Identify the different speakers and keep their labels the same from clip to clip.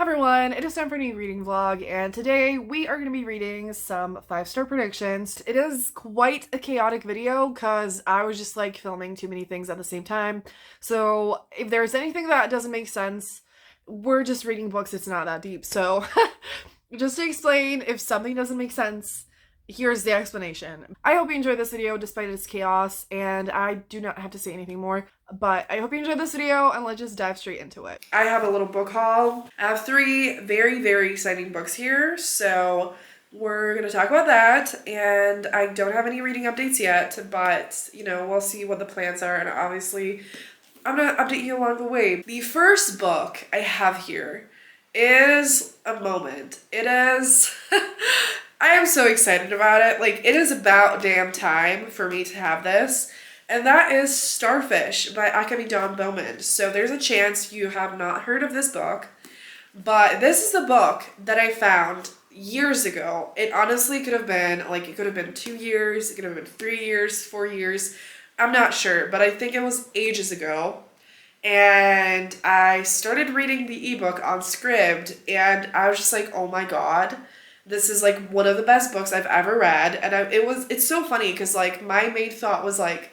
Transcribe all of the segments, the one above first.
Speaker 1: Everyone, it is time for a new reading vlog, and today we are going to be reading some 5-star predictions. It is quite a chaotic video because I was just like filming too many things at the same time. So if there's anything that doesn't make sense, we're just reading books, it's not that deep. So just to explain, if something doesn't make sense, here's the explanation. I hope you enjoyed this video despite its chaos, and I do not have to say anything more, but I hope you enjoyed this video, and let's just dive straight into it. I have a little book haul. I have 3 very exciting books here, so we're gonna talk about that, and I don't have any reading updates yet, but you know, we'll see what the plans are, and obviously I'm gonna update you along the way. The first book I have here is a moment. It is I am so excited about it. Like, it is about damn time for me to have this. And that is Starfish by Akemi Dawn Bowman. So there's a chance you have not heard of this book. But this is the book that I found years ago. It honestly could have been, like, it could have been 2 years. It could have been 3 years, 4 years. I'm not sure. But I think it was ages ago. And I started reading the ebook on Scribd. And I was just like, oh my god. This is like one of the best books I've ever read, and it's so funny because like my main thought was like,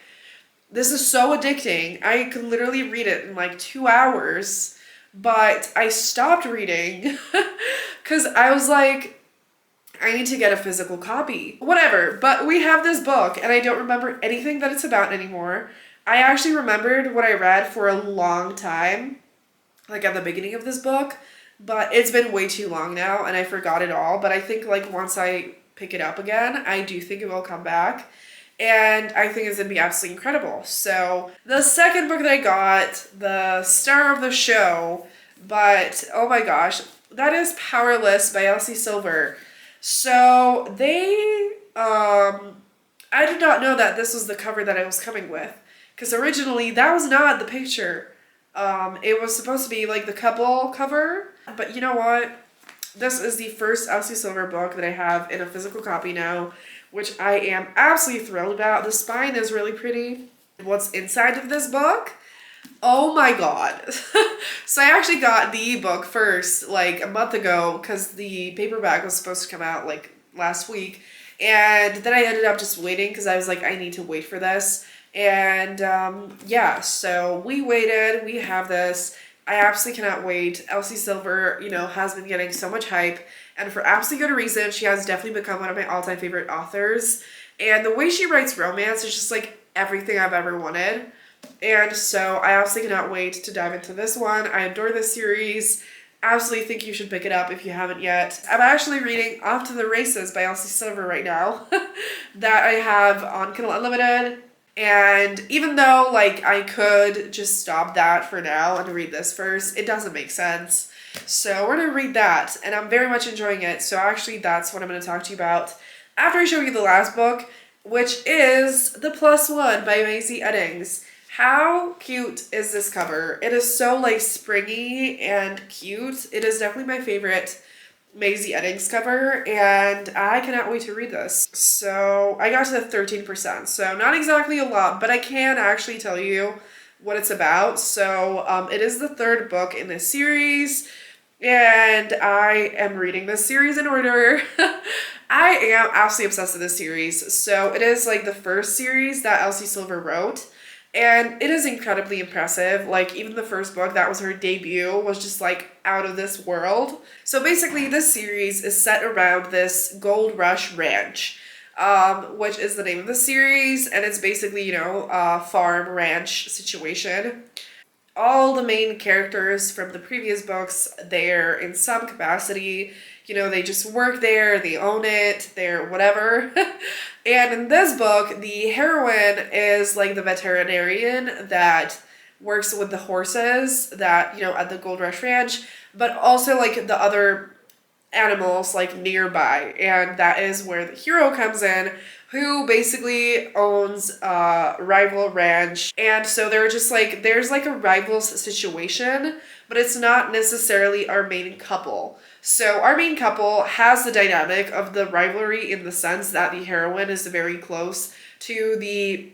Speaker 1: this is so addicting. I could literally read it in like 2 hours, but I stopped reading because I was like, I need to get a physical copy. Whatever, but we have this book and I don't remember anything that it's about anymore. I actually remembered what I read for a long time, like at the beginning of this book. But it's been way too long now and I forgot it all. But I think like once I pick it up again, I do think it will come back. And I think it's going to be absolutely incredible. So the second book that I got, the star of the show, but oh my gosh, that is Powerless by Elsie Silver. So I did not know that this was the cover that I was coming with. Because originally that was not the picture. It was supposed to be like the couple cover, but you know what? This is the first Elsie Silver book that I have in a physical copy now, which I am absolutely thrilled about. The spine is really pretty. What's inside of this book? Oh my god. So I actually got the ebook first like a month ago because the paperback was supposed to come out like last week, and then I ended up just waiting because I was like, I need to wait for this. And yeah, so we waited, we have this. I absolutely cannot wait. Elsie Silver, you know, has been getting so much hype, and for absolutely good reason. She has definitely become one of my all-time favorite authors, and the way she writes romance is just like everything I've ever wanted. And so I absolutely cannot wait to dive into this one. I adore this series. Absolutely think you should pick it up if you haven't yet. I'm actually reading Off to the Races by Elsie Silver right now that I have on Kindle Unlimited. And even though like I could just stop that for now and read this first, it doesn't make sense. So we're gonna read that, and I'm very much enjoying it. So actually that's what I'm gonna talk to you about after I show you the last book, which is The Plus One by Maisie Eddings. How cute is this cover? It is so like springy and cute. It is definitely my favorite Maisie Eddings cover, and I cannot wait to read this. So I got to 13%, so not exactly a lot, but I can actually tell you what it's about. So it is the 3rd book in this series, and I am reading this series in order. I am absolutely obsessed with this series. So it is like the first series that Elsie Silver wrote. And it is incredibly impressive. Like, even the first book, that was her debut, was just like out of this world. So basically, this series is set around this Gold Rush Ranch, which is the name of the series. And it's basically, you know, a farm ranch situation. All the main characters from the previous books, they're in some capacity. You know, they just work there, they own it, they're whatever. And in this book, the heroine is like the veterinarian that works with the horses that, you know, at the Gold Rush Ranch, but also like the other animals like nearby. And that is where the hero comes in, who basically owns a rival ranch. And so they're just like, there's like a rivals situation, but it's not necessarily our main couple. So our main couple has the dynamic of the rivalry in the sense that the heroine is very close to the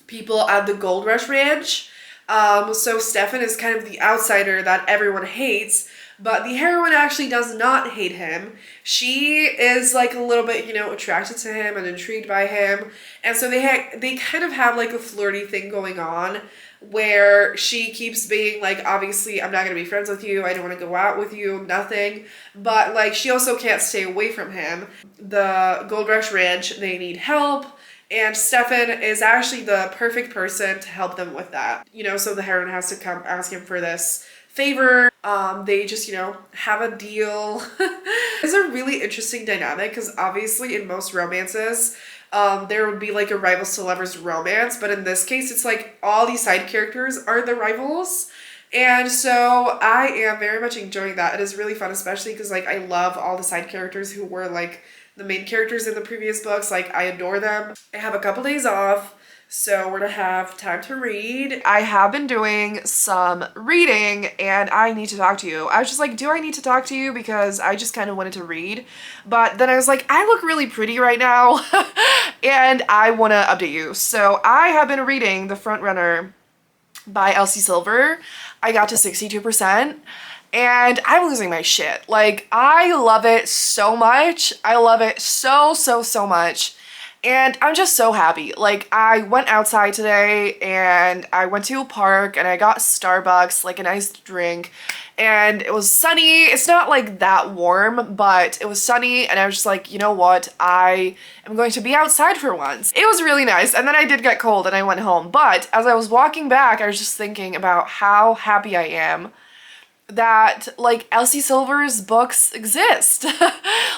Speaker 1: people at the Gold Rush Ranch. So Stefan is kind of the outsider that everyone hates, But the heroine actually does not hate him. She is like a little bit, you know, attracted to him and intrigued by him. And so they kind of have like a flirty thing going on where she keeps being like, obviously, I'm not going to be friends with you. I don't want to go out with you, nothing. But like, she also can't stay away from him. The Gold Rush Ranch, they need help. And Stefan is actually the perfect person to help them with that. You know, so the heroine has to come ask him for this favor. They just, you know, have a deal. It's a really interesting dynamic because obviously in most romances, there would be like a rivals to lovers romance, but in this case, it's like all these side characters are the rivals. And so I am very much enjoying that. It is really fun, especially because like I love all the side characters who were like the main characters in the previous books. Like I adore them. I have a couple days off, so we're gonna have time to read. I have been doing some reading and I need to talk to you. I was just like, do I need to talk to you? Because I just kind of wanted to read. But then I was like, I look really pretty right now and I want to update you. So I have been reading The Front Runner by Elsie Silver. I got to 62%. And I'm losing my shit. Like, I love it so much. I love it so much. And I'm just so happy. Like, I went outside today and I went to a park and I got Starbucks, like a nice drink. And it was sunny. It's not like that warm, but it was sunny. And I was just like, you know what? I am going to be outside for once. It was really nice. And then I did get cold and I went home. But as I was walking back, I was just thinking about how happy I am that like Elsie Silver's books exist.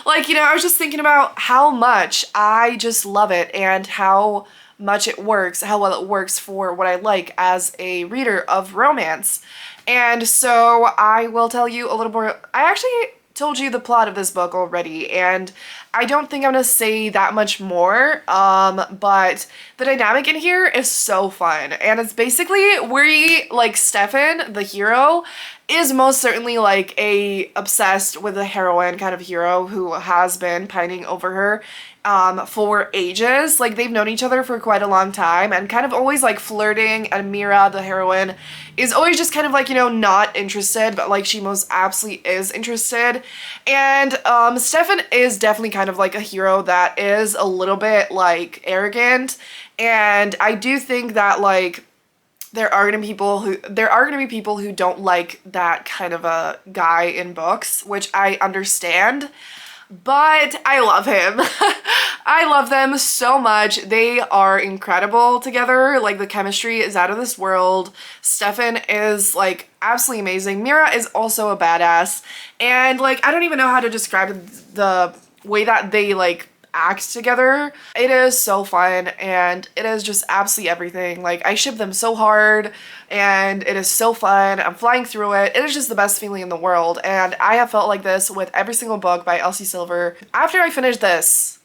Speaker 1: Like, you know, I was just thinking about how much I just love it and how much it works, how well it works for what I like as a reader of romance. And so I will tell you a little more. I actually told you the plot of this book already, and I don't think I'm gonna say that much more, but the dynamic in here is so fun. And it's basically where like Stefan, the hero, is most certainly like a obsessed with a heroine kind of hero who has been pining over her for ages. Like, they've known each other for quite a long time and kind of always like flirting, and Mira, the heroine, is always just kind of like, you know, not interested, but like she most absolutely is interested. And Stefan is definitely kind of like a hero that is a little bit like arrogant, and I do think that like there are gonna be people who don't like that kind of a guy in books, which I understand. But I love him. I love them so much. They are incredible together. Like, the chemistry is out of this world. Stefan is like absolutely amazing. Mira is also a badass. And like, I don't even know how to describe the way that they like act together. It is so fun and it is just absolutely everything. Like, I ship them so hard and it is so fun. I'm flying through it. It is just the best feeling in the world, and I have felt like this with every single book by Elsie Silver. After I finish this,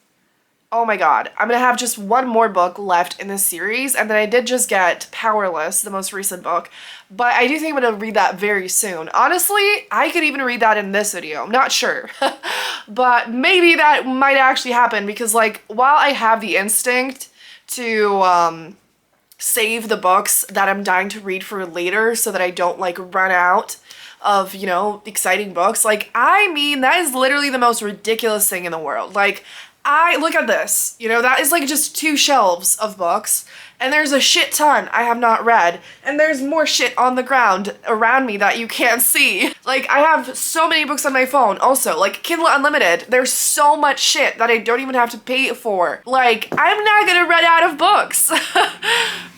Speaker 1: oh my god, I'm gonna have just one more book left in this series, and then I did just get Powerless, the most recent book, but I do think I'm gonna read that very soon. Honestly, I could even read that in this video. I'm not sure, but maybe that might actually happen, because like, while I have the instinct to save the books that I'm dying to read for later so that I don't like run out of, you know, exciting books, like, I mean, that is literally the most ridiculous thing in the world. Like, look at this, you know, that is like just 2 shelves of books, and there's a shit ton I have not read, and there's more shit on the ground around me that you can't see. Like, I have so many books on my phone also, like Kindle Unlimited. There's so much shit that I don't even have to pay for. Like, I'm not gonna run out of books.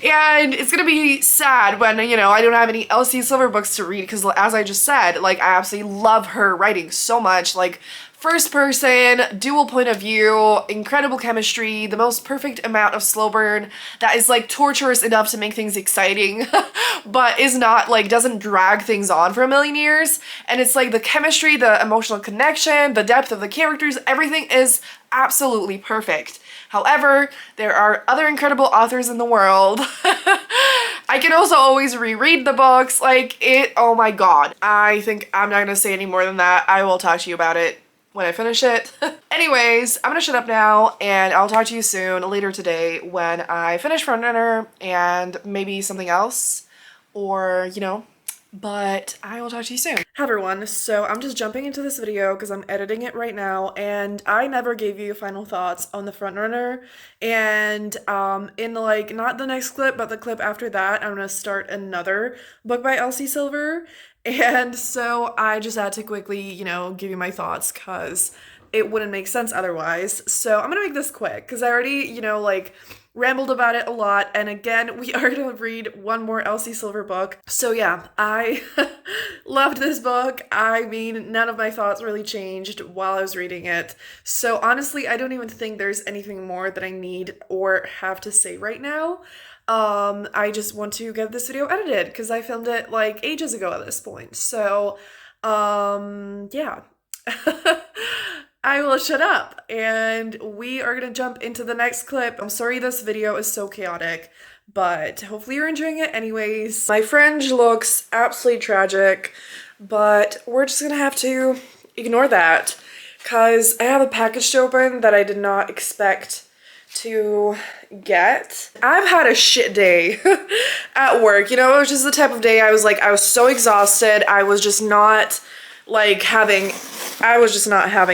Speaker 1: And it's gonna be sad when, you know, I don't have any Elsie Silver books to read, because as I just said, like, I absolutely love her writing so much. Like, first person, dual point of view, incredible chemistry, the most perfect amount of slow burn that is like torturous enough to make things exciting, but is not like, doesn't drag things on for a million years. And it's like the chemistry, the emotional connection, the depth of the characters, everything is absolutely perfect. However, there are other incredible authors in the world. I can also always reread the books, like it, oh my god. I think I'm not gonna say any more than that. I will talk to you about it when I finish it. Anyways, I'm gonna shut up now, and I'll talk to you soon, later today, when I finish Front Runner and maybe something else, or, you know, But I will talk to you soon. Hi everyone, so I'm just jumping into this video because I'm editing it right now, and I never gave you final thoughts on the Frontrunner, and in like, not the next clip, but the clip after that, I'm gonna start another book by Elsie Silver, and so I just had to quickly, give you my thoughts because it wouldn't make sense otherwise. So I'm gonna make this quick because I already, like, rambled about it a lot, and again, we are gonna read one more Elsie Silver book. So yeah, I loved this book. I mean, none of my thoughts really changed while I was reading it. So honestly, I don't even think there's anything more that I need or have to say right now. I just want to get this video edited because I filmed it like ages ago at this point. So, yeah. I will shut up and we are gonna jump into the next clip. I'm sorry this video is so chaotic, but hopefully you're enjoying it anyways. My fringe looks absolutely tragic, but we're just gonna have to ignore that because I have a package to open that I did not expect to get. I've had a shit day at work. It was just the type of day I was so exhausted. I was just not having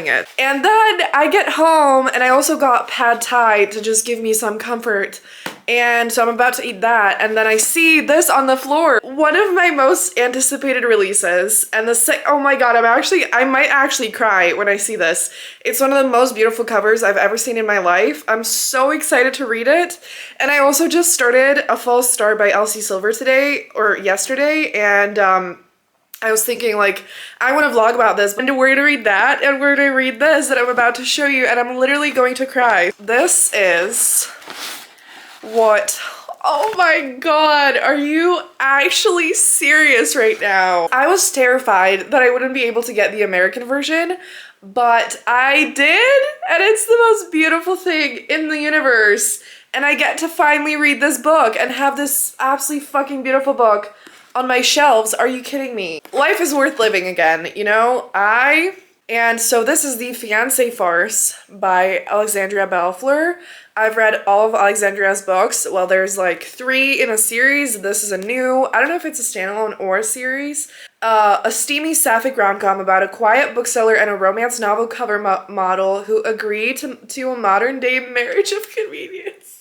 Speaker 1: it. And then I get home and I also got pad thai to just give me some comfort. And so I'm about to eat that, and then I see this on the floor. One of my most anticipated releases, and oh my god, I might actually cry when I see this. It's one of the most beautiful covers I've ever seen in my life. I'm so excited to read it. And I also just started A False Start by Elsie Silver yesterday, and I was thinking, I want to vlog about this, and we're gonna read that, and we're gonna read this that I'm about to show you, and I'm literally going to cry. This is what? Oh my god, are you actually serious right now? I was terrified that I wouldn't be able to get the American version, but I did, and it's the most beautiful thing in the universe, and I get to finally read this book and have this absolutely fucking beautiful book on my shelves. Are you kidding me? Life is worth living again, And so this is The Fiancé Farce by Alexandria Bellefleur. I've read all of Alexandria's books. Well, there's 3 in a series. This is a new, I don't know if it's a standalone or a series. A steamy sapphic rom-com about a quiet bookseller and a romance novel cover model who agree to a modern-day marriage of convenience.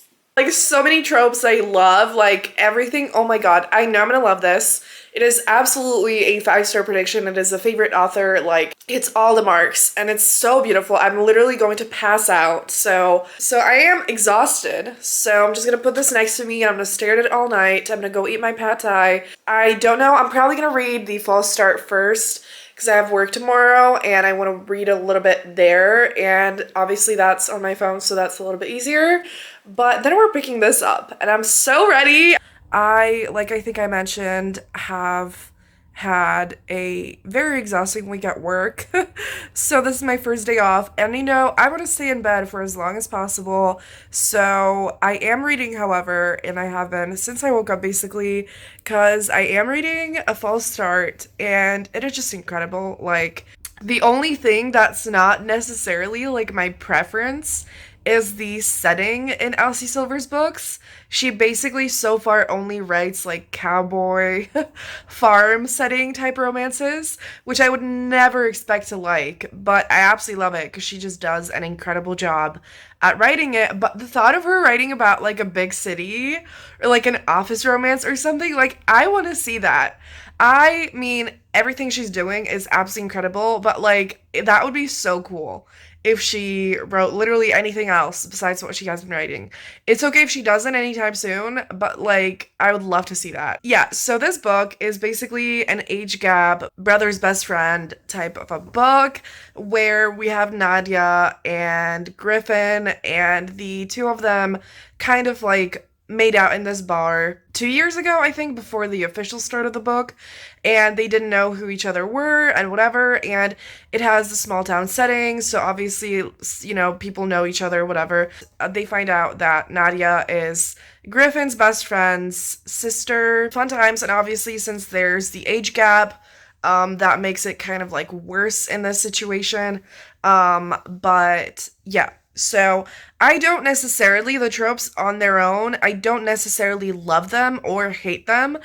Speaker 1: So many tropes I love, everything. Oh my god, I know I'm gonna love this. It is absolutely a 5-star prediction. It is a favorite author, it's all the marks, and it's so beautiful. I'm literally going to pass out, so I am exhausted, so I'm just gonna put this next to me, and I'm gonna stare at it all night. I'm gonna go eat my pad thai. I don't know, I'm probably gonna read The False Start first, because I have work tomorrow and I want to read a little bit there, and obviously that's on my phone, so that's a little bit easier. But then we're picking this up and I'm so ready. I think I mentioned, have had a very exhausting week at work. So this is my first day off, and I want to stay in bed for as long as possible. So I am reading, however, and I have been since I woke up basically, because I am reading A False Start, and it is just incredible. The only thing that's not necessarily my preference is the setting in Elsie Silver's books. She basically so far only writes cowboy farm setting type romances, which I would never expect to like, but I absolutely love it because she just does an incredible job at writing it. But the thought of her writing about a big city or an office romance or something, I want to see that. I mean, everything she's doing is absolutely incredible, but that would be so cool if she wrote literally anything else besides what she has been writing. It's okay if she doesn't anytime soon, but I would love to see that. Yeah, so this book is basically an age gap, brother's best friend type of a book, where we have Nadia and Griffin, and the two of them kind of made out in this bar 2 years ago, I think, before the official start of the book, and they didn't know who each other were and whatever, and it has the small town setting, so obviously, people know each other, whatever. They find out that Nadia is Griffin's best friend's sister. Fun times, and obviously, since there's the age gap, that makes it kind of worse in this situation, but yeah. So I don't necessarily, the tropes on their own, I don't necessarily love them or hate them.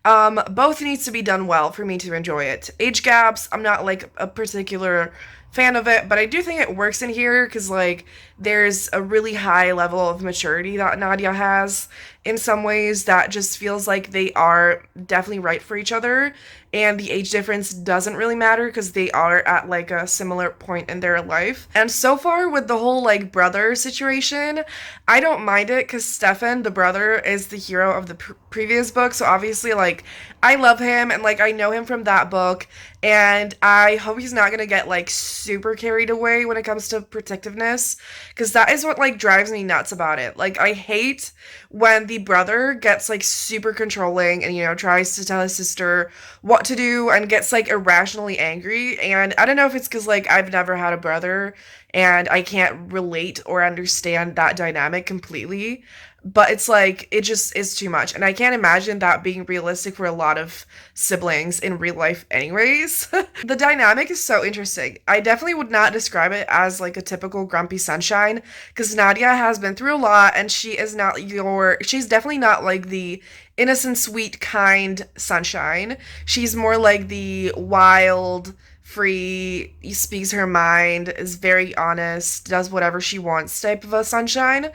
Speaker 1: Both needs to be done well for me to enjoy it. Age gaps, I'm not like a particular fan of it, but I do think it works in here because like there's a really high level of maturity that Nadia has in some ways that just feels like they are definitely right for each other, and the age difference doesn't really matter because they are at like a similar point in their life. And so far with the whole like brother situation, I don't mind it because Stefan, the brother, is the hero of the previous book, so obviously like I love him and like I know him from that book, and I hope he's not gonna get like super carried away when it comes to protectiveness, because that is what like drives me nuts about it. Like I hate when the brother gets like super controlling and, you know, tries to tell his sister what to do and gets like irrationally angry. And I don't know if it's because like I've never had a brother and I can't relate or understand that dynamic completely, but it's like it just is too much, and I can't imagine that being realistic for a lot of siblings in real life anyways. The dynamic is so interesting. I definitely would not describe it as like a typical grumpy sunshine because Nadia has been through a lot, and she's definitely not like the innocent, sweet, kind sunshine. She's more like the wild, free, speaks her mind, is very honest, does whatever she wants type of a sunshine.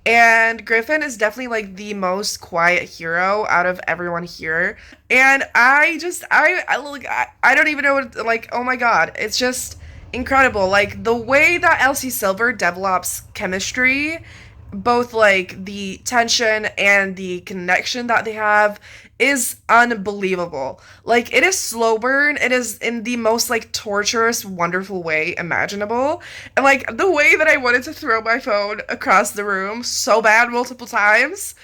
Speaker 1: And Griffin is definitely like the most quiet hero out of everyone here. And I don't even know what, like, oh my god, it's just incredible. Like the way that Elsie Silver develops chemistry, both like the tension and the connection that they have, is unbelievable. Like it is slow burn. It is in the most like torturous, wonderful way imaginable. And like the way that I wanted to throw my phone across the room so bad multiple times.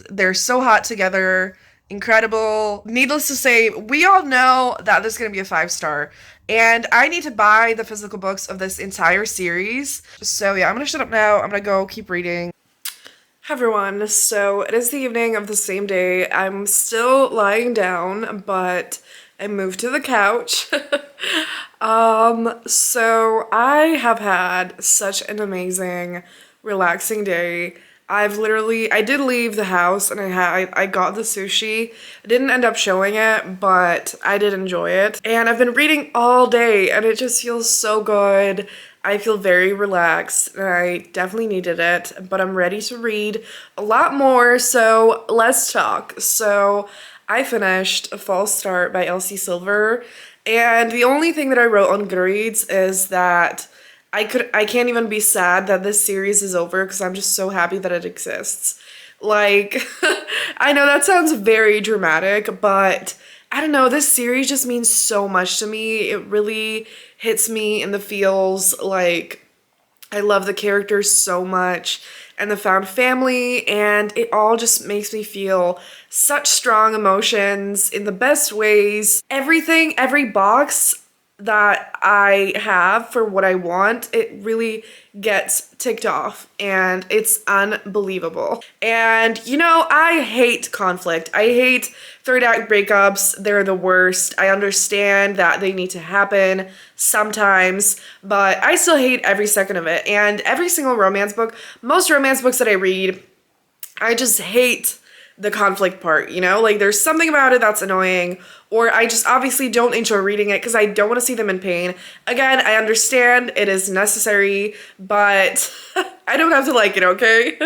Speaker 1: They're so hot together. Incredible. Needless to say, we all know that this is going to be a 5-star. And I need to buy the physical books of this entire series. So yeah, I'm going to shut up now. I'm going to go keep reading. Hi everyone, so it is the evening of the same day. I'm still lying down, but I moved to the couch. So I have had such an amazing, relaxing day. I did leave the house and I got the sushi. I didn't end up showing it, but I did enjoy it. And I've been reading all day and it just feels so good. I feel very relaxed and I definitely needed it, but I'm ready to read a lot more, so let's talk. So I finished A False Start by Elsie Silver, and the only thing that I wrote on Goodreads is that I can't even be sad that this series is over because I'm just so happy that it exists. Like, I know that sounds very dramatic, but I don't know, this series just means so much to me. It really hits me in the feels. Like, I love the characters so much and the found family, and it all just makes me feel such strong emotions in the best ways. Everything, every box that I have for what I want, it really gets ticked off, and it's unbelievable. And you know, I hate conflict. I hate third act breakups. They're the worst. I understand that they need to happen sometimes, but I still hate every second of it. And every single romance book, most romance books that I read, I just hate the conflict part, you know? Like there's something about it that's annoying, or I just obviously don't enjoy reading it because I don't want to see them in pain. Again, I understand it is necessary, but I don't have to like it, okay?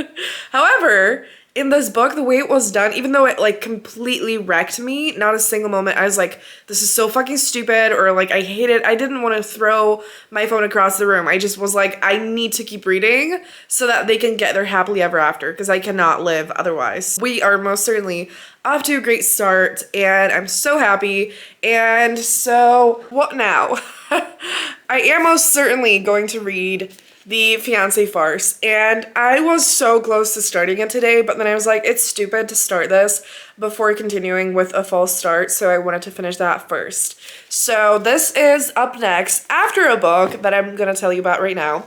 Speaker 1: However, in this book, the way it was done, even though it like completely wrecked me, not a single moment I was like, this is so fucking stupid, or like I hate it. I didn't want to throw my phone across the room. I just was like, I need to keep reading so that they can get their happily ever after, because I cannot live otherwise. We are most certainly off to a great start, and I'm so happy. And so, what now? I am most certainly going to read The Fiancé Farce, and I was so close to starting it today, but then I was like, it's stupid to start this before continuing with A False Start, so I wanted to finish that first. So this is up next after a book that I'm gonna tell you about right now,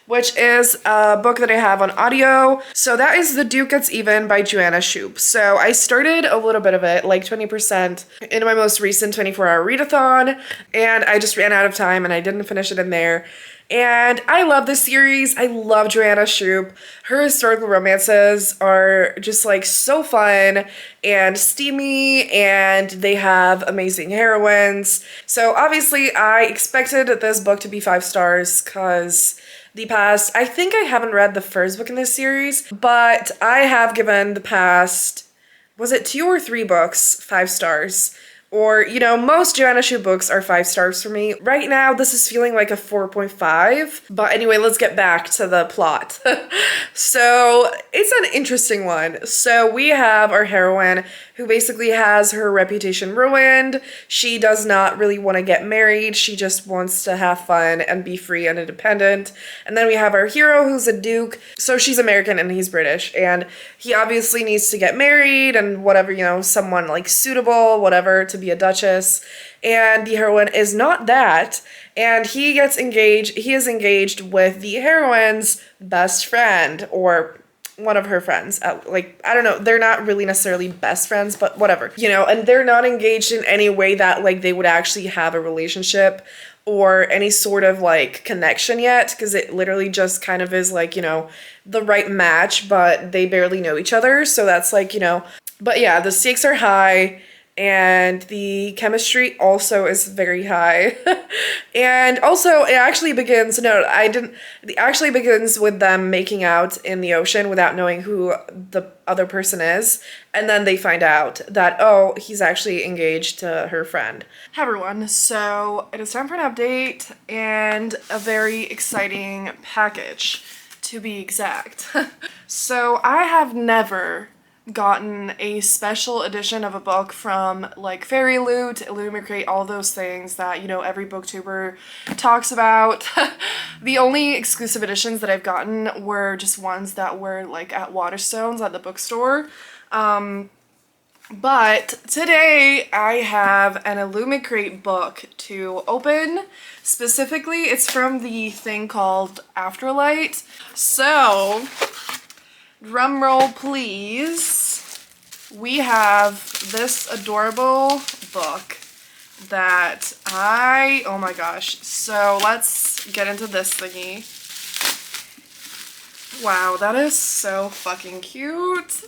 Speaker 1: which is a book that I have on audio. So that is The Duke Gets Even by Joanna Shupe. So I started a little bit of it, like 20%, in my most recent 24-hour readathon, and I just ran out of time and I didn't finish it in there. And I love this series. I love Joanna Shupe. Her historical romances are just like so fun and steamy, and they have amazing heroines. So obviously I expected this book to be 5 stars because I think I haven't read the first book in this series, but I have given the past, was it 2 or 3 books 5 stars? Or, you know, most Joanna Shupe books are 5 stars for me. Right now, this is feeling like a 4.5. But anyway, let's get back to the plot. So, it's an interesting one. So, we have our heroine who basically has her reputation ruined. She does not really want to get married. She just wants to have fun and be free and independent. And then we have our hero who's a duke. So, she's American and he's British. And he obviously needs to get married and whatever, you know, someone like suitable, whatever, to be a duchess, and the heroine is not that, and he is engaged with the heroine's best friend, or one of her friends. Like, I don't know, they're not really necessarily best friends, but whatever, you know, and they're not engaged in any way that like they would actually have a relationship or any sort of like connection yet, because it literally just kind of is like, you know, the right match, but they barely know each other. So that's like, you know, but yeah, the stakes are high. And the chemistry also is very high. And also it actually begins with them making out in the ocean without knowing who the other person is. And then they find out that, oh, he's actually engaged to her friend. Hi everyone, so it is time for an update and a very exciting package, to be exact. So I have never gotten a special edition of a book from like Fairy Loot, Illumicrate, all those things that, you know, every booktuber talks about. The only exclusive editions that I've gotten were just ones that were like at Waterstones at the bookstore. But today I have an Illumicrate book to open. Specifically, it's from the thing called Afterlight. So, drum roll please. We have this adorable book that oh my gosh. So let's get into this thingy. Wow, that is so fucking cute.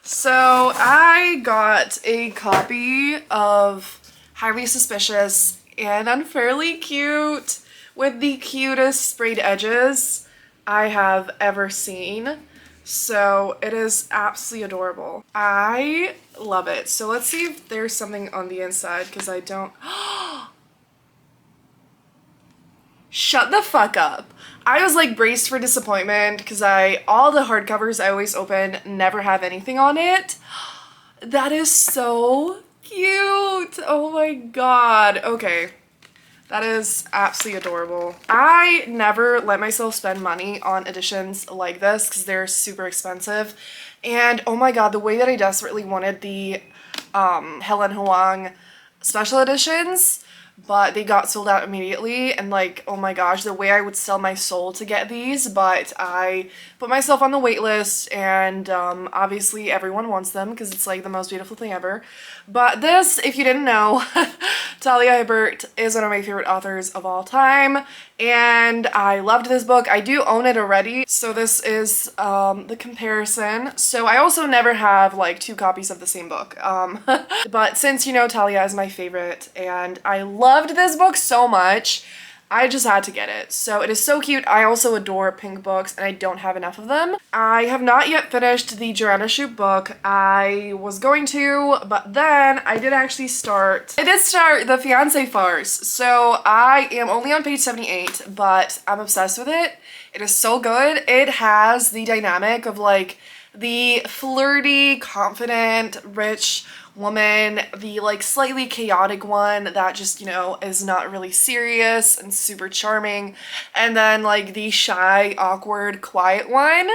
Speaker 1: So I got a copy of Highly Suspicious and Unfairly Cute with the cutest sprayed edges I have ever seen. So it is absolutely adorable. I love it. So let's see if there's something on the inside, because I don't... Shut the fuck up. I was like braced for disappointment because all the hardcovers I always open never have anything on it. That is so cute. Oh my god. Okay. That is absolutely adorable. I never let myself spend money on editions like this because they're super expensive. And oh my god, the way that I desperately wanted the Helen Hoang special editions, but they got sold out immediately, and like, oh my gosh, the way I would sell my soul to get these, but I put myself on the wait list, and obviously everyone wants them because it's like the most beautiful thing ever. But this, if you didn't know, Talia Hibbert is one of my favorite authors of all time, and I loved this book. I do own it already, so this is the comparison. So I also never have like 2 copies of the same book, but since, you know, Talia is my favorite and I loved this book so much, I just had to get it. So it is so cute. I also adore pink books and I don't have enough of them. I have not yet finished the Joanna Shupe book. I was going to, but then I did start The Fiancé Farce. So I am only on page 78, but I'm obsessed with it. It is so good. It has the dynamic of like the flirty, confident, rich woman, the like slightly chaotic one that just, you know, is not really serious and super charming, and then like the shy, awkward, quiet one.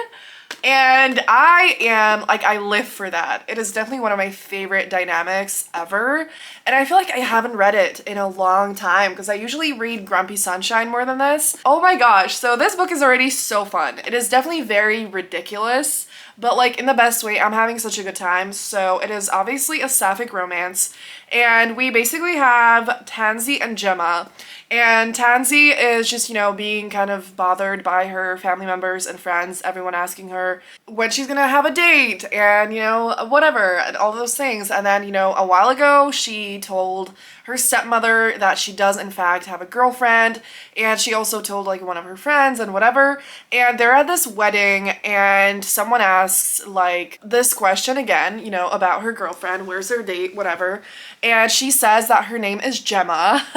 Speaker 1: And I am, like, I live for that. It is definitely one of my favorite dynamics ever. And I feel like I haven't read it in a long time because I usually read Grumpy Sunshine more than this. Oh my gosh, so this book is already so fun. It is definitely very ridiculous, but like in the best way. I'm having such a good time. So it is obviously a sapphic romance. And we basically have Tansy and Gemma. And Tansy is just, you know, being kind of bothered by her family members and friends, everyone asking her when she's gonna have a date and, you know, whatever, and all those things. And then, you know, a while ago, she told her stepmother that she does, in fact, have a girlfriend. And she also told, like, one of her friends and whatever. And they're at this wedding, and someone asks, like, this question again, you know, about her girlfriend, where's their date, whatever. And she says that her name is Gemma.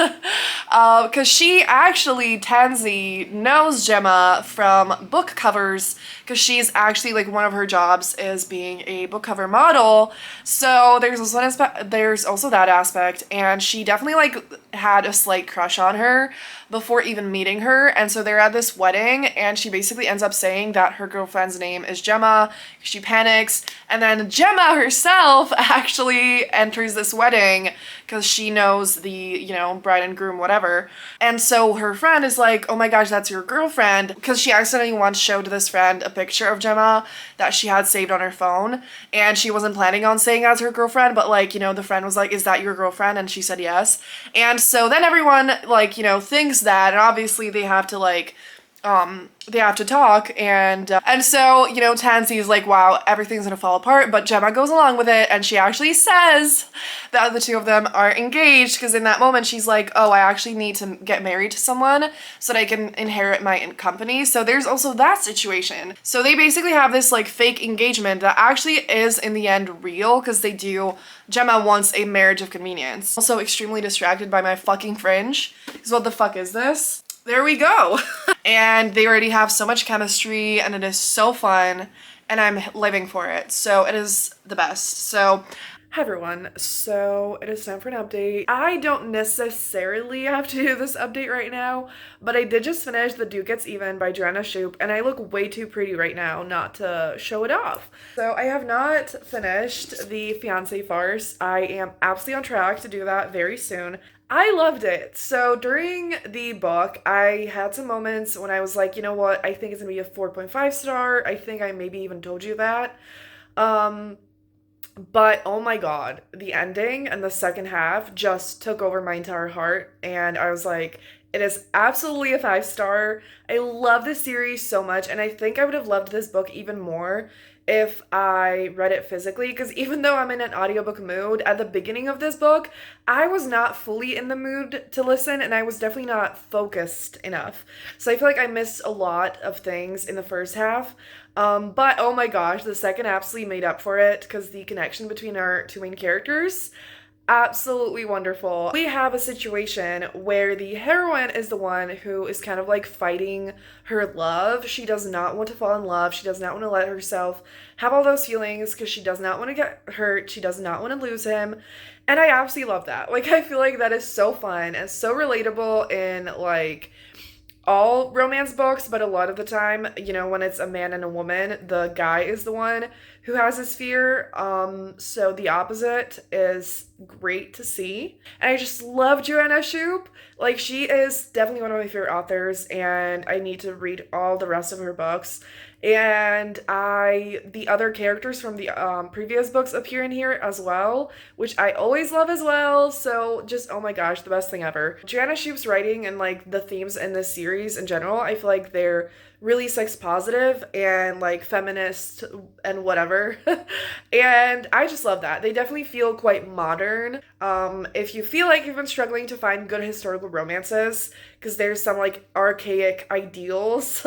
Speaker 1: Because she actually, Tansy, knows Gemma from book covers, because she's actually, like, one of her jobs is being a book cover model. So there's also that aspect, and she definitely, like, had a slight crush on her before even meeting her. And so they're at this wedding, and she basically ends up saying that her girlfriend's name is Gemma. She panics, and then Gemma herself actually enters this wedding because she knows the, you know, bride and groom, whatever. And so her friend is like, oh my gosh, that's your girlfriend, because she accidentally once showed this friend a picture of Gemma that she had saved on her phone, and she wasn't planning on saying as her girlfriend, but, like, you know, the friend was like, is that your girlfriend? And she said yes. And so then everyone, like, you know, thinks that, and obviously they have to, like, they have to talk, and so, you know, Tansy's like, wow, everything's gonna fall apart, but Gemma goes along with it, and she actually says that the two of them are engaged, because in that moment she's like, oh, I actually need to get married to someone so that I can inherit my company. So there's also that situation. So they basically have this, like, fake engagement that actually is in the end real, because Gemma wants a marriage of convenience. Also extremely distracted by my fucking fringe, because what the fuck is this? There we go. And they already have so much chemistry, and it is so fun, and I'm living for it. So it is the best. So, hi everyone. So it is time for an update. I don't necessarily have to do this update right now, but I did just finish The Duke Gets Even by Joanna Shupe, and I look way too pretty right now not to show it off. So I have not finished the Fiancé Farce. I am absolutely on track to do that very soon. I loved it. So during the book, I had some moments when I was like, you know what, I think it's gonna be a 4.5 star. I think I maybe even told you that. But oh my god, the ending and the second half just took over my entire heart, and I was like, it is absolutely a 5 star. I love this series so much, and I think I would have loved this book even more if I read it physically, because even though I'm in an audiobook mood, at the beginning of this book, I was not fully in the mood to listen, and I was definitely not focused enough. So I feel like I missed a lot of things in the first half. But oh my gosh, the second absolutely made up for it, because the connection between our two main characters, absolutely wonderful. We have a situation where the heroine is the one who is kind of like fighting her love. She does not want to fall in love. She does not want to let herself have all those feelings because she does not want to get hurt. She does not want to lose him. And I absolutely love that. Like, I feel like that is so fun and so relatable in, like, all romance books, but a lot of the time, you know, when it's a man and a woman, the guy is the one who has this fear. So the opposite is great to see. And I just love Joanna Shupe. Like, she is definitely one of my favorite authors, and I need to read all the rest of her books. And the other characters from the previous books appear in here as well, which I always love as well. So just, oh my gosh, the best thing ever. Joanna Shupe's writing and, like, the themes in this series in general, I feel like they're really sex positive and, like, feminist and whatever. And I just love that. They definitely feel quite modern. If you feel like you've been struggling to find good historical romances, because there's some, like, archaic ideals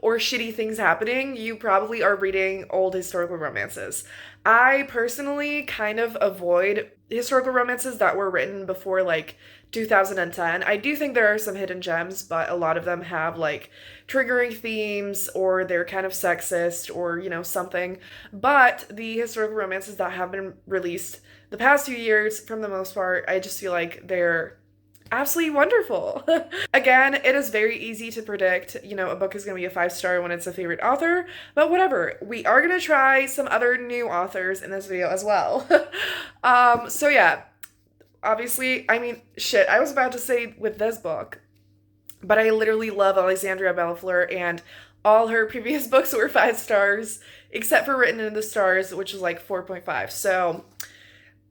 Speaker 1: or shitty things happening, you probably are reading old historical romances. I personally kind of avoid historical romances that were written before, like, 2010. I do think there are some hidden gems, but a lot of them have, like, triggering themes, or they're kind of sexist, or, you know, something. But the historical romances that have been released the past few years, from the most part, I just feel like they're absolutely wonderful. Again, it is very easy to predict, you know, a book is going to be a 5-star when it's a favorite author, but whatever. We are going to try some other new authors in this video as well. So yeah, obviously, I mean, shit, I was about to say with this book, but I literally love Alexandria Bellafleur, and all her previous books were 5 stars, except for Written in the Stars, which was like 4.5. So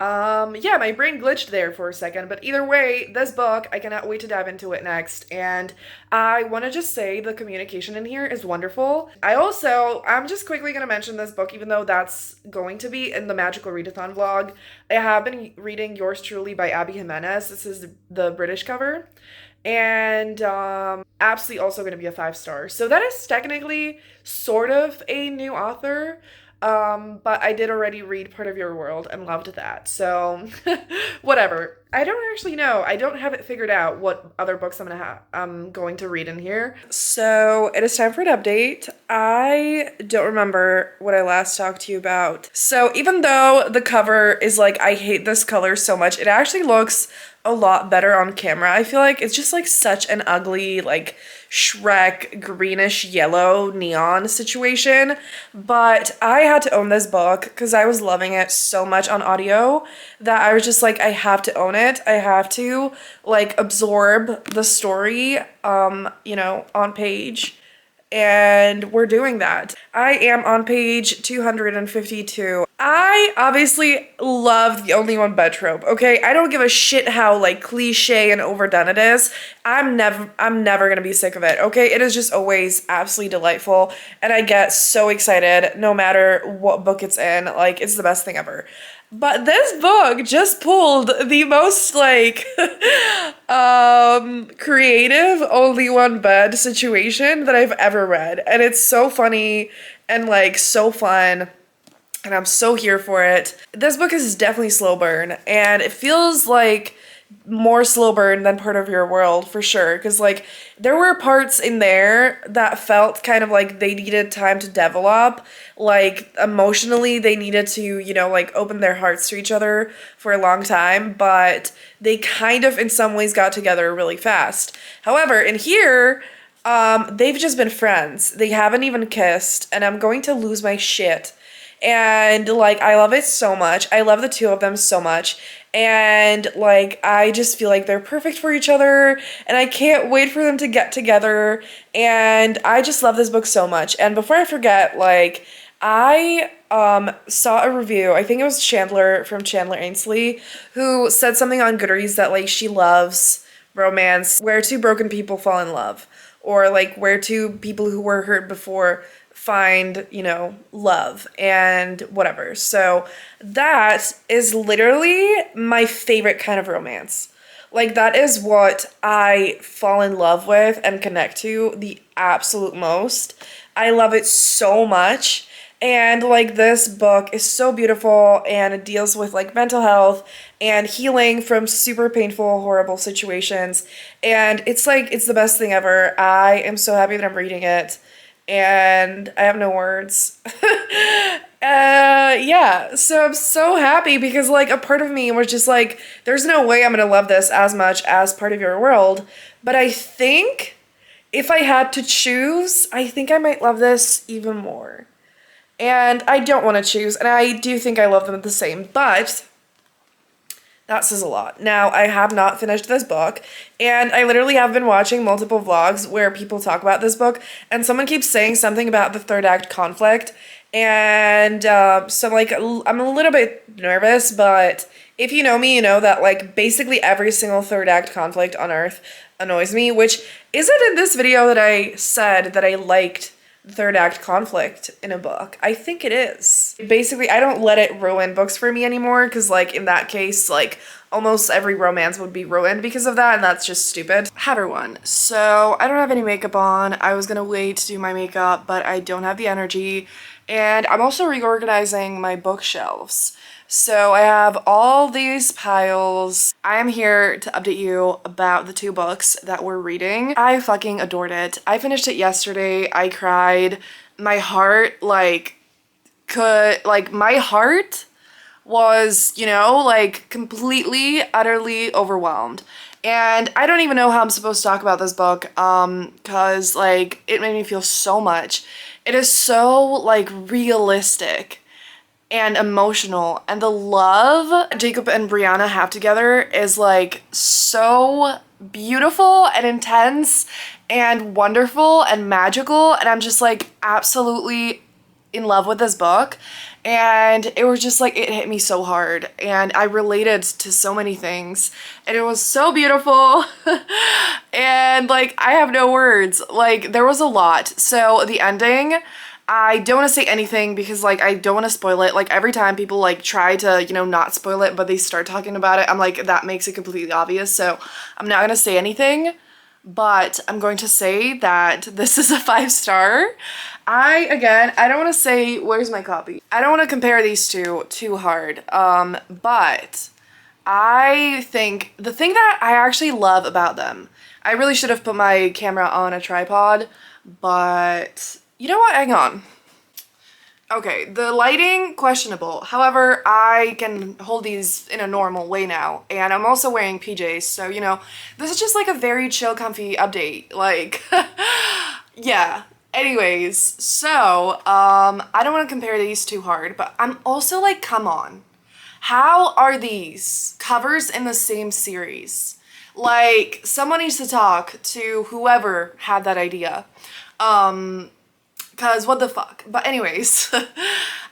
Speaker 1: yeah, my brain glitched there for a second, but either way, this book, I cannot wait to dive into it next. And I want to just say the communication in here is wonderful. I'm just quickly going to mention this book, even though that's going to be in the Magical Readathon vlog. I have been reading Yours Truly by Abby Jimenez. This is the British cover. And absolutely also going to be a 5-star. So that is technically sort of a new author. But I did already read Part of Your World and loved that. So, whatever. I don't actually know. I don't have it figured out what other books I'm going to read in here. So, it is time for an update. I don't remember what I last talked to you about. So, even though the cover is like, I hate this color so much, it actually looks a lot better on camera. I feel like it's just like such an ugly, like, Shrek greenish yellow neon situation, but I had to own this book because I was loving it so much on audio that I was just like, I have to own it. I have to like absorb the story, you know, on page. And we're doing that. I am on page 252. I obviously love the only one bed trope, okay? I don't give a shit how like cliche and overdone it is. I'm never gonna be sick of it, okay? It is just always absolutely delightful, and I get so excited no matter what book it's in. Like, it's the best thing ever. But this book just pulled the most like creative only one bed situation that I've ever read. And it's so funny and like so fun. And I'm so here for it. This book is definitely slow burn, and it feels like more slow burn than Part of Your World for sure, because like there were parts in there that felt kind of like they needed time to develop, like emotionally they needed to, you know, like open their hearts to each other for a long time, but they kind of in some ways got together really fast. However, in here, they've just been friends. They haven't even kissed, and I'm going to lose my shit. And like I love it so much. I love the two of them so much. And like I just feel like they're perfect for each other, and I can't wait for them to get together. And I just love this book so much. And before I forget, like I saw a review, I think it was Chandler from Chandler Ainsley, who said something on Goodreads that like she loves romance where two broken people fall in love, or like where two people who were hurt before find, you know, love and whatever. So that is literally my favorite kind of romance. Like that is what I fall in love with and connect to the absolute most. I love it so much. And like this book is so beautiful, and it deals with like mental health and healing from super painful, horrible situations. And it's like, it's the best thing ever. I am so happy that I'm reading it, and I have no words. Yeah, so I'm so happy because like a part of me was just like, there's no way I'm gonna love this as much as Part of Your World, but I think if I had to choose, I think I might love this even more. And I don't want to choose, and I do think I love them the same, but that says a lot. Now, I have not finished this book, and I literally have been watching multiple vlogs where people talk about this book, and someone keeps saying something about the third act conflict, and so like I'm a little bit nervous, but if you know me, you know that like basically every single third act conflict on Earth annoys me, which isn't in this video that I said that I liked third act conflict in a book. I think it is. Basically, I don't let it ruin books for me anymore, because like in that case, like almost every romance would be ruined because of that, and that's just stupid. Hi everyone. So I don't have any makeup on. I was gonna wait to do my makeup, but I don't have the energy, and I'm also reorganizing my bookshelves. So I have all these piles. I am here to update you about the two books that we're reading. I fucking adored it. I finished it yesterday. I cried. My heart my heart was, you know, like completely, utterly overwhelmed.
Speaker 2: And I don't even know how I'm supposed to talk about this book, cause like it made me feel so much. It is so like realistic and emotional, and the love Jacob and Brianna have together is like so beautiful and intense and wonderful and magical, and I'm just like absolutely in love with this book. And it was just like, it hit me so hard and I related to so many things and it was so beautiful. And like I have no words, like there was a lot. So the ending, I don't want to say anything because like I don't want to spoil it. Like every time people like try to, you know, not spoil it but they start talking about it, I'm like, that makes it completely obvious, so I'm not gonna say anything. But I'm going to say that this is a 5-star. I don't want to say, where's my copy? I don't want to compare these two too hard, but I think the thing that I actually love about them, I really should have put my camera on a tripod, but you know what, hang on. Okay, the lighting, questionable. However, I can hold these in a normal way now, and I'm also wearing PJs, so, you know, this is just like a very chill, comfy update. Like, yeah. Anyways, so, I don't want to compare these too hard, but I'm also like, come on. How are these covers in the same series? Like, someone needs to talk to whoever had that idea. Cause what the fuck? But anyways,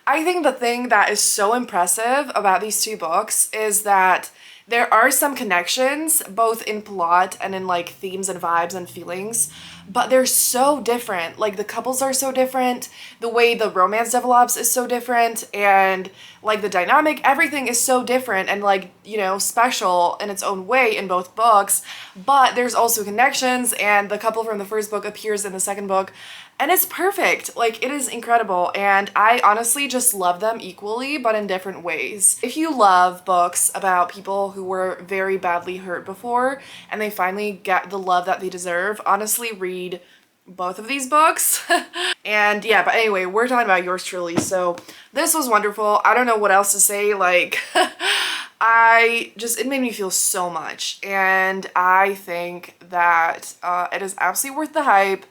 Speaker 2: I think the thing that is so impressive about these two books is that there are some connections, both in plot and in like themes and vibes and feelings, but they're so different. Like the couples are so different, the way the romance develops is so different, and like the dynamic, everything is so different and like, you know, special in its own way in both books, but there's also connections and the couple from the first book appears in the second book. And it's perfect. Like, it is incredible. And I honestly just love them equally, but in different ways. If you love books about people who were very badly hurt before and they finally get the love that they deserve, honestly read both of these books. And yeah, but anyway, we're talking about yours truly. So this was wonderful. I don't know what else to say. Like, it made me feel so much. And I think that it is absolutely worth the hype.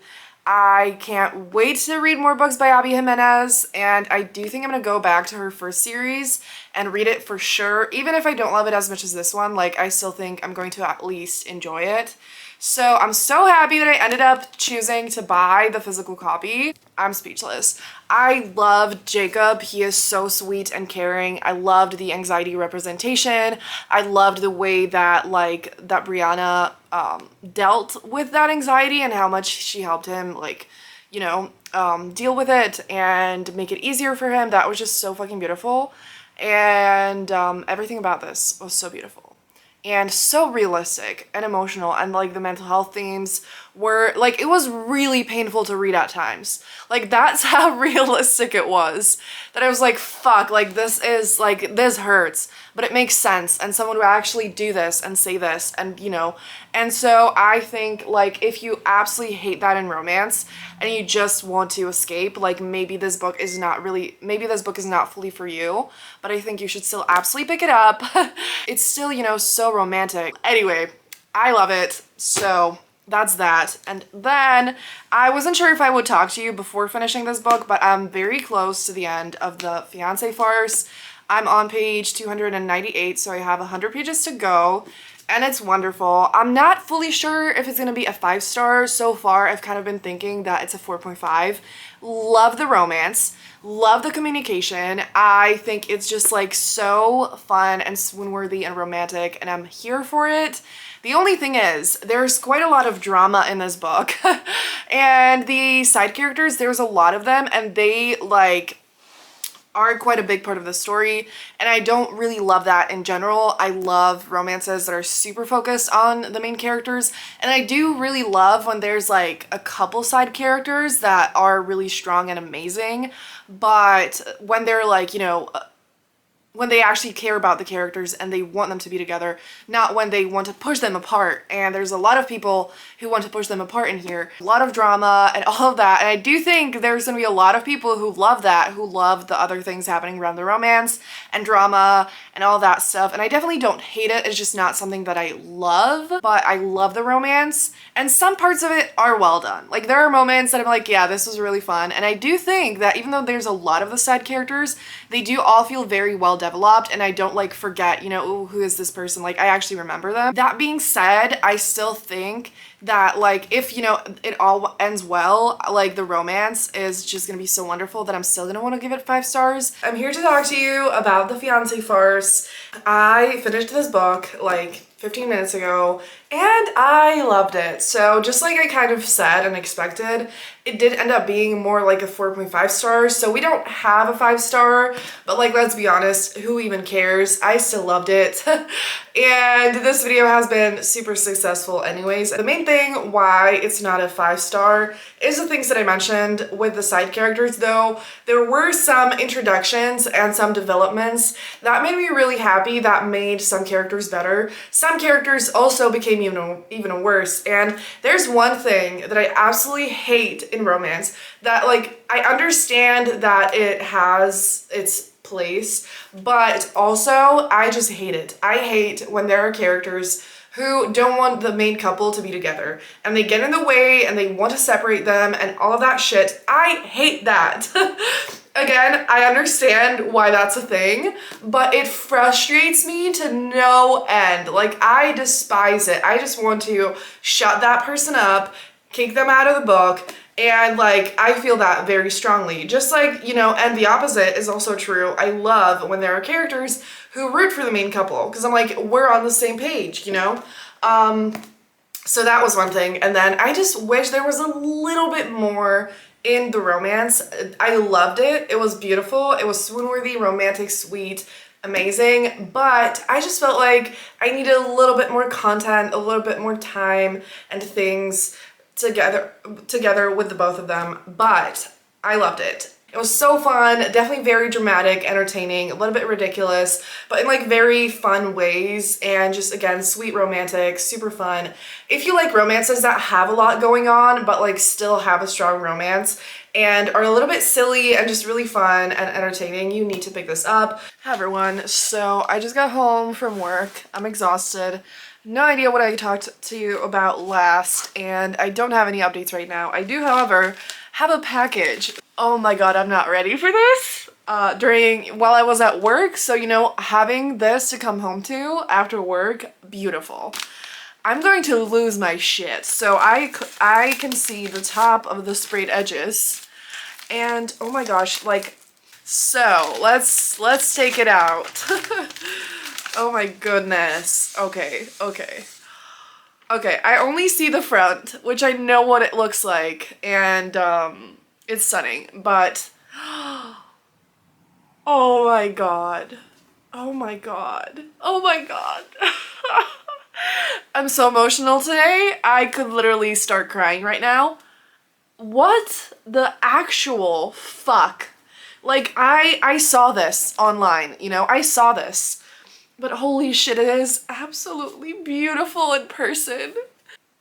Speaker 2: I can't wait to read more books by Abby Jimenez, and I do think I'm gonna go back to her first series and read it for sure. Even if I don't love it as much as this one, like I still think I'm going to at least enjoy it. So I'm so happy that I ended up choosing to buy the physical copy. I'm speechless. I loved Jacob. He is so sweet and caring. I loved the anxiety representation. I loved the way that that Brianna dealt with that anxiety and how much she helped him like, you know, deal with it and make it easier for him. That was just so fucking beautiful. And everything about this was so beautiful. And so realistic and emotional, and like the mental health themes were like, it was really painful to read at times. Like that's how realistic it was, that I was like, fuck, like this hurts, but it makes sense and someone would actually do this and say this, and you know. And so I think like if you absolutely hate that in romance and you just want to escape, like maybe this book is not fully for you, but I think you should still absolutely pick it up. It's still, you know, so romantic. Anyway, I love it. So that's that. And then I wasn't sure if I would talk to you before finishing this book, but I'm very close to the end of the Fiancé Farce. I'm on page 298, so I have 100 pages to go, and it's wonderful. I'm not fully sure if it's gonna be a 5-star. So far, I've kind of been thinking that it's a 4.5. Love the romance, love the communication. I think it's just like so fun and swoon-worthy and romantic, and I'm here for it. The only thing is, there's quite a lot of drama in this book, and the side characters, there's a lot of them, and they like are quite a big part of the story, and I don't really love that in general. I love romances that are super focused on the main characters, and I do really love when there's like a couple side characters that are really strong and amazing, but when they're like, you know, when they actually care about the characters and they want them to be together, not when they want to push them apart. And there's a lot of people who want to push them apart in here. A lot of drama and all of that. And I do think there's gonna be a lot of people who love that, who love the other things happening around the romance and drama and all that stuff. And I definitely don't hate it. It's just not something that I love, but I love the romance. And some parts of it are well done. Like there are moments that I'm like, yeah, this was really fun. And I do think that even though there's a lot of the side characters, they do all feel very well developed, and I don't like forget, you know, ooh, who is this person? Like I actually remember them. That being said, I still think that like if, you know, it all ends well, like the romance is just gonna be so wonderful that I'm still gonna want to give it 5 stars. I'm here to talk to you about The Fiancé Farce. I finished this book like 15 minutes ago and I loved it. So just like I kind of said and expected, it did end up being more like a 4.5 stars. So we don't have a 5 star, but like, let's be honest, who even cares? I still loved it. And this video has been super successful anyways. The main thing why it's not a 5 star is the things that I mentioned with the side characters though. There were some introductions and some developments that made me really happy, that made some characters better. Some characters also became even worse. And there's one thing that I absolutely hate in romance, that like I understand that it has its place, but also I just hate it. I hate when there are characters who don't want the main couple to be together and they get in the way and they want to separate them and all of that shit. I hate that. Again, I understand why that's a thing, but it frustrates me to no end. Like, I despise it. I just want to shut that person up, kick them out of the book, and like, I feel that very strongly. Just like, you know, and the opposite is also true. I love when there are characters who root for the main couple, because I'm like, we're on the same page, you know? So that was one thing. And then I just wish there was a little bit more in the romance. I loved it. It was beautiful. It was swoon-worthy, romantic, sweet, amazing, but I just felt like I needed a little bit more content, a little bit more time and things together with the both of them, but I loved it. It was so fun, definitely very dramatic, entertaining, a little bit ridiculous, but in like very fun ways, and just again, sweet romantic, super fun. If you like romances that have a lot going on, but like still have a strong romance, and are a little bit silly and just really fun and entertaining, you need to pick this up. Hi everyone, so I just got home from work. I'm exhausted. No idea what I talked to you about last, and I don't have any updates right now. I do, however, have a package. Oh my god, I'm not ready for this. While I was at work, so you know, having this to come home to after work, beautiful. I'm going to lose my shit. So I can see the top of the sprayed edges, and oh my gosh, like, so let's take it out. Oh my goodness. Okay. I only see the front, which I know what it looks like, and it's stunning, but oh my god. I'm so emotional today. I could literally start crying right now. What the actual fuck? Like, I saw this online, you know, I saw this. But holy shit, it is absolutely beautiful in person.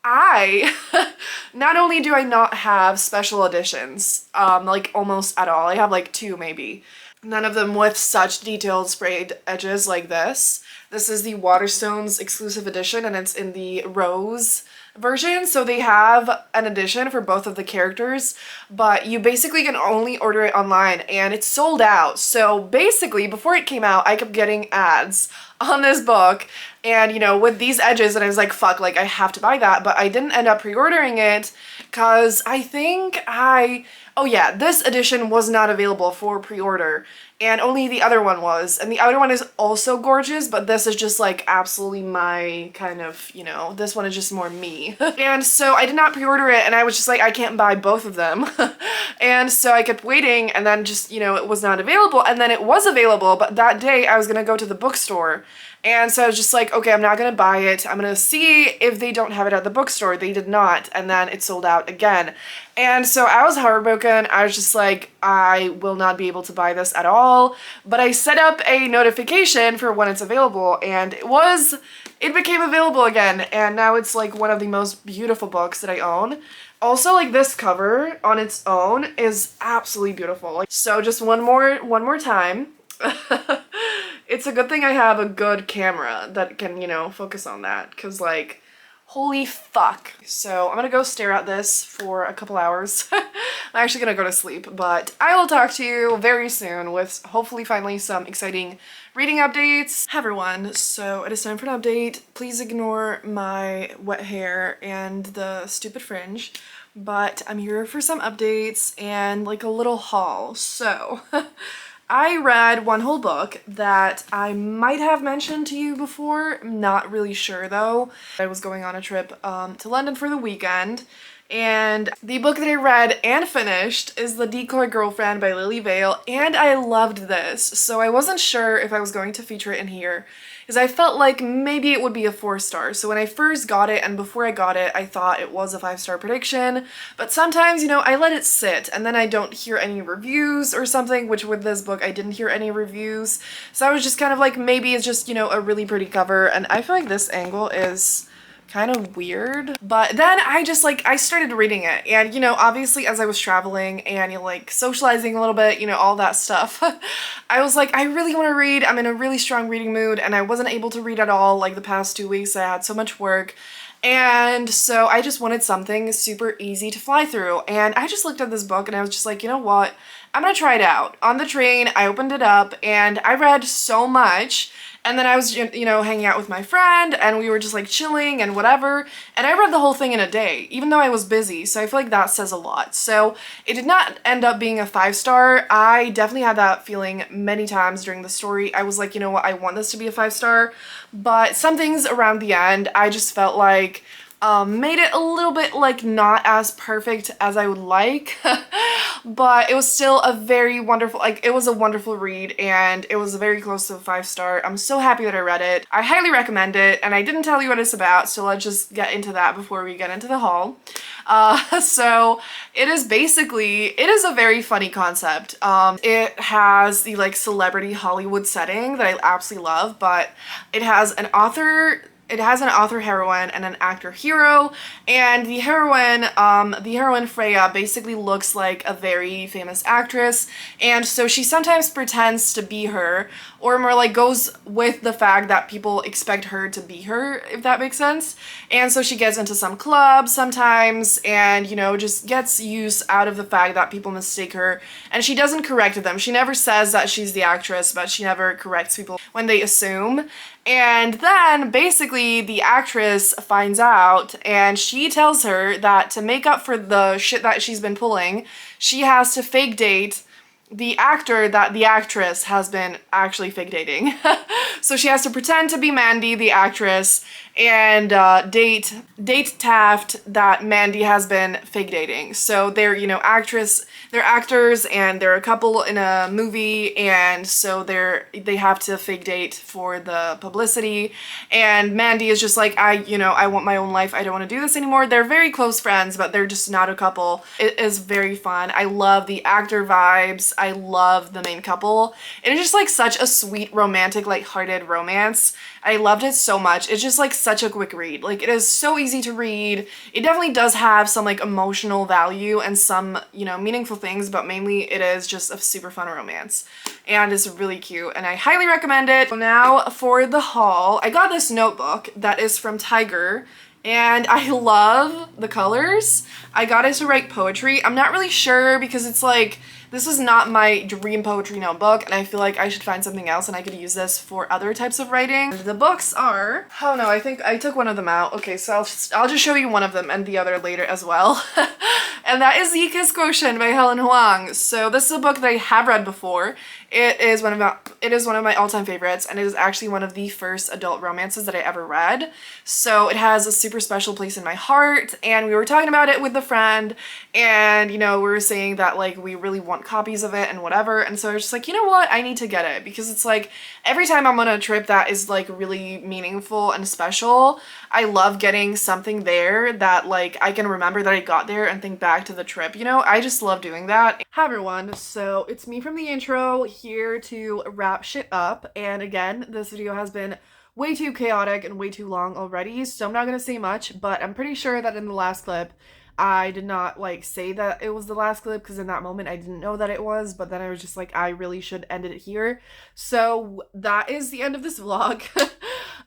Speaker 2: Not only do I not have special editions, like almost at all, I have like 2 maybe. None of them with such detailed sprayed edges like this. This is the Waterstones exclusive edition, and it's in the rose version, so they have an edition for both of the characters, but you basically can only order it online, and it's sold out. So basically, before it came out, I kept getting ads on this book, and you know, with these edges, and I was like, fuck, like I have to buy that, but I didn't end up pre-ordering it because I think oh yeah, this edition was not available for pre-order, and only the other one was, and the other one is also gorgeous, but this is just like absolutely my kind of, you know, this one is just more me. And so I did not pre-order it, and I was just like, I can't buy both of them. And so I kept waiting, and then just, you know, it was not available, and then it was available, but that day I was gonna go to the bookstore And so I was just like, okay, I'm not gonna buy it. I'm gonna see if they don't have it at the bookstore. They did not, and then it sold out again. And so I was heartbroken. I was just like, I will not be able to buy this at all. But I set up a notification for when it's available, and it became available again. And now it's like one of the most beautiful books that I own. Also, like, this cover on its own is absolutely beautiful. Like, so just one more time. It's a good thing I have a good camera that can, you know, focus on that, because, like, holy fuck. So I'm gonna go stare at this for a couple hours. I'm actually gonna go to sleep, but I will talk to you very soon with hopefully finally some exciting reading updates. Hi everyone, so it is time for an update. Please ignore my wet hair and the stupid fringe, but I'm here for some updates and like a little haul. So I read one whole book that I might have mentioned to you before. I'm not really sure though. I was going on a trip to London for the weekend, and the book that I read and finished is The Decoy Girlfriend by Lily Vale, and I loved this. So I wasn't sure if I was going to feature it in here, because I felt like maybe it would be a 4-star. So when I first got it and before I got it, I thought it was a 5-star prediction. But sometimes, you know, I let it sit and then I don't hear any reviews or something, which with this book, I didn't hear any reviews. So I was just kind of like, maybe it's just, you know, a really pretty cover. And I feel like this angle is kind of weird. But then I started reading it, and you know, obviously as I was traveling and, you know, like socializing a little bit, you know, all that stuff, I was like, I really want to read. I'm in a really strong reading mood, and I wasn't able to read at all like the past 2 weeks. I had so much work, and so I just wanted something super easy to fly through. And I just looked at this book and I was just like, you know what, I'm gonna try it out. On the train, I opened it up and I read so much. And then I was, you know, hanging out with my friend, and we were just like chilling and whatever. And I read the whole thing in a day, even though I was busy. So I feel like that says a lot. So it did not end up being a 5-star. I definitely had that feeling many times during the story. I was like, you know what, I want this to be a 5-star. But some things around the end, I just felt like made it a little bit like not as perfect as I would like, but it was still a very wonderful, like, it was a wonderful read, and it was very close to a 5-star. I'm so happy that I read it. I highly recommend it, and I didn't tell you what it's about, so let's just get into that before we get into the haul. So it is a very funny concept. It has the like celebrity Hollywood setting that I absolutely love, but it has an author heroine and an actor hero, and the heroine Freya basically looks like a very famous actress, and so she sometimes pretends to be her, or more like goes with the fact that people expect her to be her, if that makes sense. And so she gets into some clubs sometimes, and, you know, just gets use out of the fact that people mistake her, and she doesn't correct them. She never says that she's the actress, but she never corrects people when they assume. And then basically the actress finds out, and she tells her that to make up for the shit that she's been pulling, she has to fake date the actor that the actress has been actually fake dating. So she has to pretend to be Mandy, the actress, and date Taft that Mandy has been fake dating. So they're, you know, they're actors, and they're a couple in a movie, and so they have to fake date for the publicity. And Mandy is just like, I want my own life. I don't want to do this anymore. They're very close friends, but they're just not a couple. It is very fun. I love the actor vibes. I love the main couple. It is just like such a sweet, romantic, lighthearted romance. I loved it so much. It's just like such a quick read. Like, it is so easy to read. It definitely does have some like emotional value and some, you know, meaningful things, but mainly it is just a super fun romance, and it's really cute, and I highly recommend it. So now for the haul, I got this notebook that is from Tiger, and I love the colors. I got it to write poetry. I'm not really sure, because it's like, this is not my dream poetry notebook, and I feel like I should find something else, and I could use this for other types of writing. The books are, oh no, I think I took one of them out. Okay, so I'll just show you one of them and the other later as well. And that is The Kiss Quotient by Helen Huang. So this is a book that I have read before. It is one of my all-time favorites, and it is actually one of the first adult romances that I ever read. So it has a super special place in my heart, and we were talking about it with a friend, and you know, we were saying that like we really want copies of it and whatever. And so I was just like, you know what, I need to get it, because it's like every time I'm on a trip that is like really meaningful and special, I love getting something there that like I can remember that I got there and think back to the trip. You know, I just love doing that. Hi everyone, so it's me from the intro here to wrap shit up. And again, this video has been way too chaotic and way too long already, so I'm not gonna say much, but I'm pretty sure that in the last clip I did not like say that it was the last clip, because in that moment I didn't know that it was, but then I was just like, I really should end it here. So that is the end of this vlog.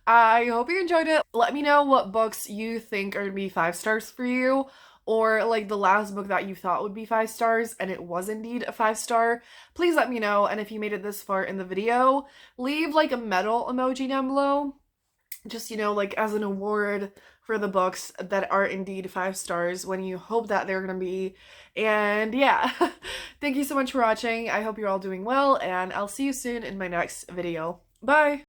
Speaker 2: I hope you enjoyed it. Let me know what books you think are gonna be 5 stars for you, or like the last book that you thought would be 5 stars and it was indeed a 5-star. Please let me know. And if you made it this far in the video, leave like a medal emoji down below, just, you know, like as an award for the books that are indeed 5 stars when you hope that they're gonna be. And yeah, thank you so much for watching. I hope you're all doing well, and I'll see you soon in my next video. Bye!